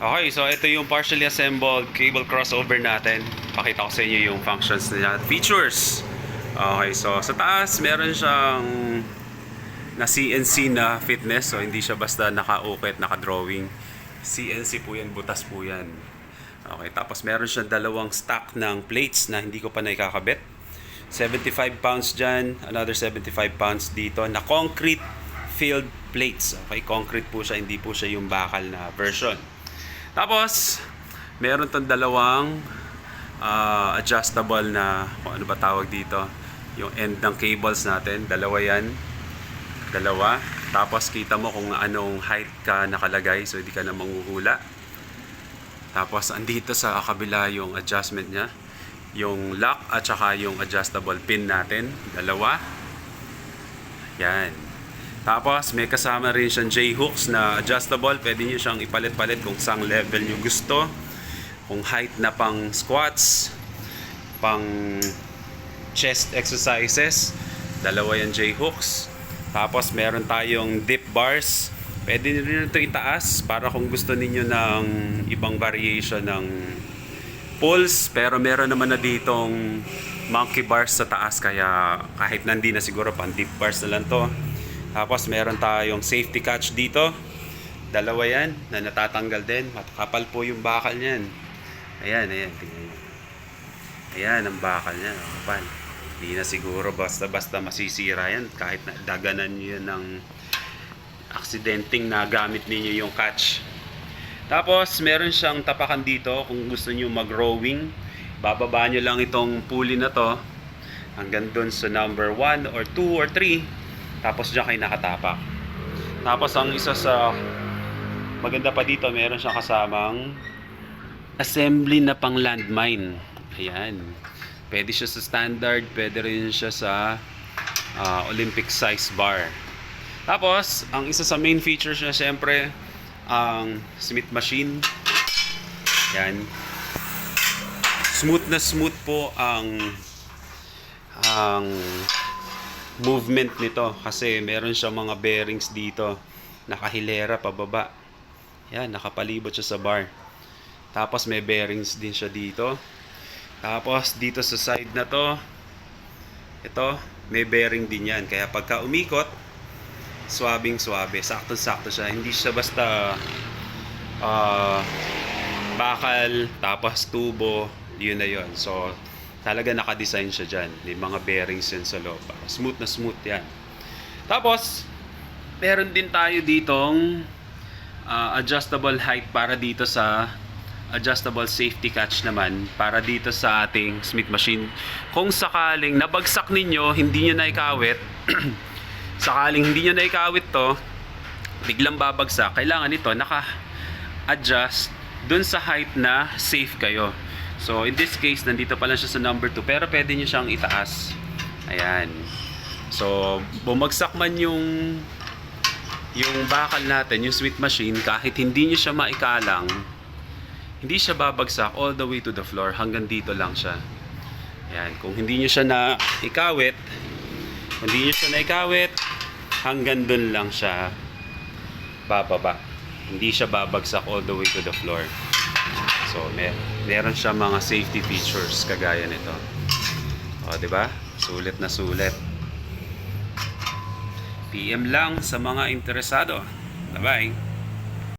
Okay, so ito yung partially assembled cable crossover natin. Pakita ko sa inyo yung functions niya at features. Okay, so sa taas meron siyang na CNC na fitness. So hindi siya basta naka-ukit, naka-drawing. CNC po yan, butas po yan. Okay, tapos meron siyang dalawang stack ng plates na hindi ko pa naikakabit. 75 pounds dyan, another 75 pounds dito na concrete filled plates. Okay, concrete po siya, hindi po siya yung bakal na version. Tapos, meron tong dalawang adjustable na, kung ano ba tawag dito, yung end ng cables natin. Dalawa yan. Dalawa. Tapos, kita mo kung anong height ka nakalagay, so hindi ka na manghuhula. Tapos, andito sa kabila yung adjustment niya. Yung lock at saka yung adjustable pin natin. Dalawa. Yan. Tapos may kasama rin siyang J-hooks na adjustable. Pwede nyo siyang ipalit-palit kung saang level nyo gusto. Kung height na pang squats, pang chest exercises. Dalawa yung J-hooks. Tapos meron tayong dip bars. Pwede nyo rin ito itaas para kung gusto niyo ng ibang variation ng pulls. Pero meron naman na ditong monkey bars sa taas. Kaya kahit nandi na siguro pang dip bars na lang to. Tapos meron tayong safety catch dito. Dalawa yan na natatanggal din. Kapal po yung bakal niyan. Ayan, ayan. Ayan ang bakal niya. Kapal. Hindi na siguro basta-basta masisira yan. Kahit na daganan nyo yan ng aksidenteng nagamit ninyo yung catch. Tapos meron siyang tapakan dito. Kung gusto nyo mag-rowing, bababa nyo lang itong pulley na to hanggang dun sa number 1 or 2 or 3. Tapos dyan kayo nakatapak. Tapos ang isa sa maganda pa dito, meron siyang kasamang assembly na pang landmine. Ayan. Pwede siya sa standard, pwede rin siya sa Olympic size bar. Tapos, ang isa sa main features niya, syempre, ang Smith machine. Ayan. Smooth na smooth po ang movement nito kasi meron siyang mga bearings dito nakahilera pababa. Yan, nakapalibot siya sa bar. Tapos may bearings din siya dito. Tapos dito sa side na to, ito, may bearing din yan. Kaya pagka umikot, swabing swabe, sakto-sakto siya. Hindi siya basta bakal, tapos tubo, yun na yun. So talaga naka-design siya dyan. May mga bearings yan sa loob. Smooth na smooth yan. Tapos, meron din tayo ditong adjustable height para dito sa adjustable safety catch naman. Para dito sa ating Smith machine. Kung sakaling nabagsak ninyo, hindi nyo naikawit. Sakaling hindi nyo naikawit to, biglang babagsak. Kailangan ito naka-adjust dun sa height na safe kayo. So, in this case, nandito pa lang siya sa number 2. Pero pwede nyo siyang itaas. Ayan. So, bumagsak man yung bakal natin, yung Smith machine, kahit hindi nyo siya maikalang, hindi siya babagsak all the way to the floor. Hanggang dito lang siya. Ayan. Kung hindi nyo siya naikawit, hanggang dun lang siya bababa. Hindi siya babagsak all the way to the floor. So, meron siya mga safety features kagaya nito. O, di ba? Sulit na sulit. PM lang sa mga interesado. Bye-bye.